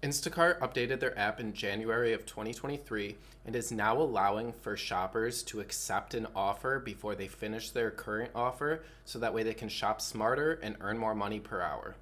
Instacart updated their app in January of 2023 and is now allowing for shoppers to accept an offer before they finish their current offer so that way they can shop smarter and earn more money per hour.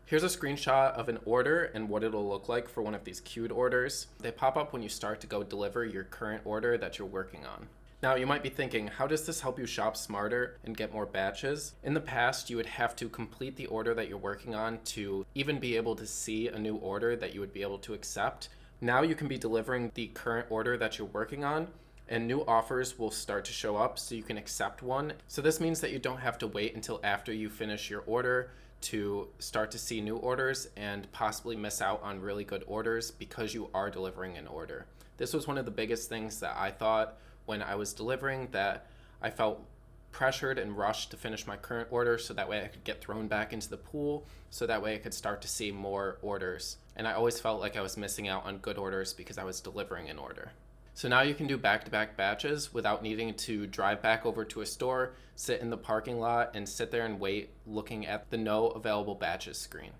Here's a screenshot of an order and what it'll look like for one of these queued orders. They pop up when you start to go deliver your current order that you're working on. Now, you might be thinking, how does this help you shop smarter and get more batches? In the past, you would have to complete the order that you're working on to even be able to see a new order that you would be able to accept. Now you can be delivering the current order that you're working on, and new offers will start to show up so you can accept one. So this means that you don't have to wait until after you finish your order to start to see new orders and possibly miss out on really good orders because you are delivering an order. This was one of the biggest things that I thought when I was delivering, that I felt pressured and rushed to finish my current order so that way I could get thrown back into the pool, so that way I could start to see more orders. And I always felt like I was missing out on good orders because I was delivering an order. So now you can do back-to-back batches without needing to drive back over to a store, sit in the parking lot, and sit there and wait looking at the no available batches screen.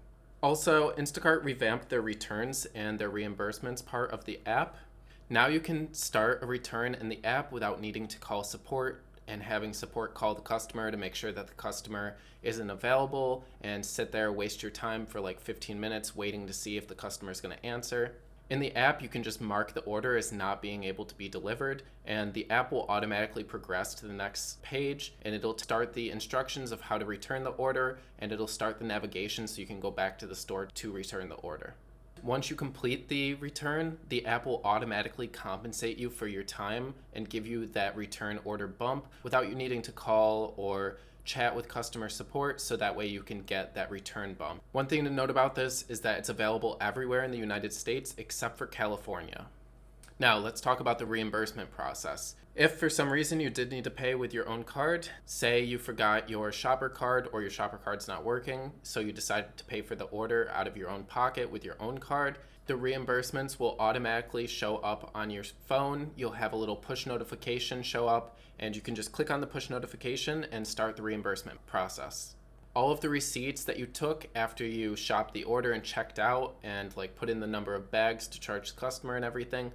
Also, Instacart revamped their returns and their reimbursements part of the app. Now you can start a return in the app without needing to call support and having support call the customer to make sure that the customer isn't available and sit there, waste your time for like 15 minutes waiting to see if the customer is going to answer. In the app, you can just mark the order as not being able to be delivered, and the app will automatically progress to the next page, and it'll start the instructions of how to return the order, and it'll start the navigation so you can go back to the store to return the order. Once you complete the return, the app will automatically compensate you for your time and give you that return order bump without you needing to call or chat with customer support, so that way you can get that return bump. One thing to note about this is that it's available everywhere in the United States except for California. Now, let's talk about the reimbursement process. If for some reason you did need to pay with your own card, say you forgot your shopper card or your shopper card's not working, so you decided to pay for the order out of your own pocket with your own card, the reimbursements will automatically show up on your phone. You'll have a little push notification show up, and you can just click on the push notification and start the reimbursement process. All of the receipts that you took after you shopped the order and checked out and put in the number of bags to charge the customer and everything,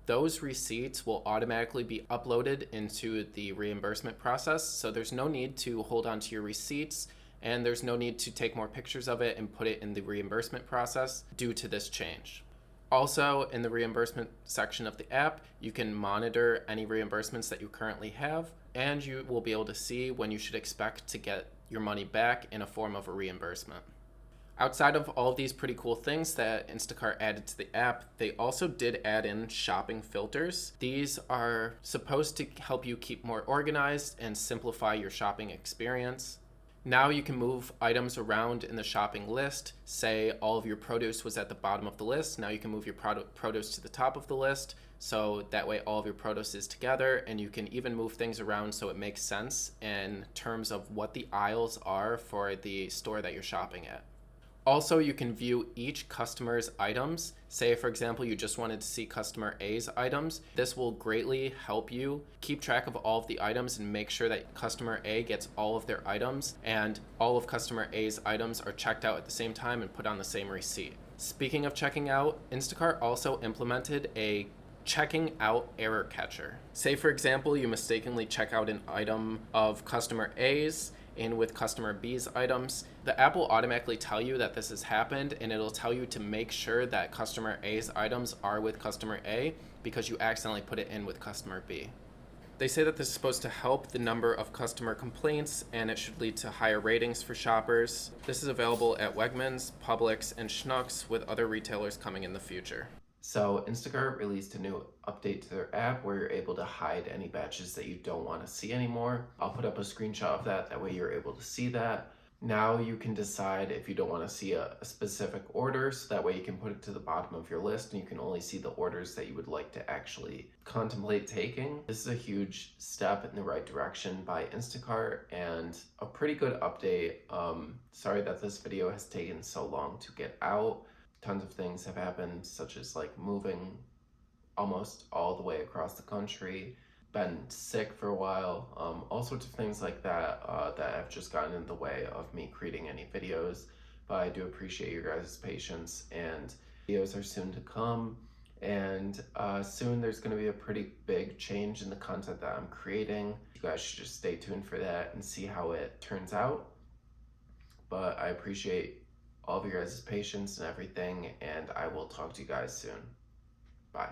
those receipts will automatically be uploaded into the reimbursement process. So there's no need to hold on to your receipts, and there's no need to take more pictures of it and put it in the reimbursement process due to this change. Also, in the reimbursement section of the app, you can monitor any reimbursements that you currently have, and you will be able to see when you should expect to get your money back in a form of a reimbursement. Outside of all of these pretty cool things that Instacart added to the app, they also did add in shopping filters. These are supposed to help you keep more organized and simplify your shopping experience. Now you can move items around in the shopping list. Say all of your produce was at the bottom of the list. Now you can move your produce to the top of the list, so that way all of your produce is together, and you can even move things around so it makes sense in terms of what the aisles are for the store that you're shopping at. Also, you can view each customer's items. Say, for example, you just wanted to see customer A's items. This will greatly help you keep track of all of the items and make sure that customer A gets all of their items and all of customer A's items are checked out at the same time and put on the same receipt. Speaking of checking out, Instacart also implemented a checking out error catcher. Say, for example, you mistakenly check out an item of customer A's in with customer B's items. The app will automatically tell you that this has happened, and it'll tell you to make sure that customer A's items are with customer A because you accidentally put it in with customer B. They say that this is supposed to help the number of customer complaints, and it should lead to higher ratings for shoppers. This is available at Wegmans, Publix, and Schnucks, with other retailers coming in the future. So Instacart released a new update to their app where you're able to hide any batches that you don't want to see anymore. I'll put up a screenshot of that, that way you're able to see that. Now you can decide if you don't want to see a specific order, so that way you can put it to the bottom of your list and you can only see the orders that you would like to actually contemplate taking. This is a huge step in the right direction by Instacart and a pretty good update. Sorry that this video has taken so long to get out. Tons of things have happened, such as moving almost all the way across the country, been sick for a while, all sorts of things like that that have just gotten in the way of me creating any videos. But I do appreciate your guys' patience, and Videos are soon to come, and soon there's going to be a pretty big change in the content that I'm creating. You guys should just stay tuned for that and see how it turns out. But I appreciate all of your guys' patience and everything, and I will talk to you guys soon. Bye.